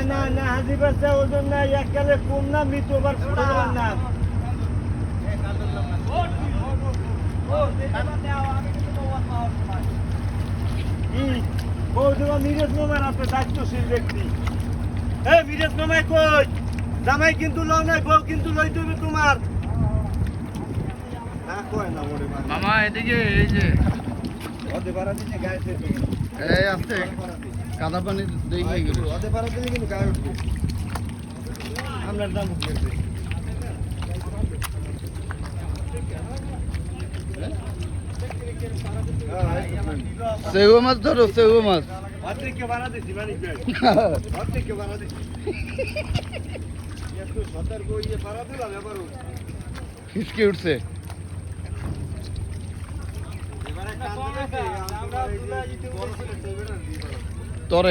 না না হাজি বাচ্চা ওজন না এককালে কম না মৃত্যু আবার না বৌদিমা মিরাজ মামার আপনার দায়িত্বশীল ব্যক্তি। হ্যাঁ মিরাজ মামাই কই জামাই কিন্তু লও নাই বউ কিন্তু লই দেবে তোমার না কয় না বলে মামা এদিকে এই যে ওদে বাড়া দিতে গায়ে এই আছে কাদা পানি দেখে গেল ওদে বাড়া দিলে কিন্তু গায়ে উঠবে আমরা দাম উঠবে সেগো মাছ ধরো সেগো মাছ অর্ধেককে বাড়া দিছি মানিক ভাই অর্ধেককে বাড়া দিছি একটু সতর্ক হয়ে বাড়া দিলাম এবারও হিসকে উঠছে এবারে কান দিয়েছে আমরা তুলা দিতে বলছিলাম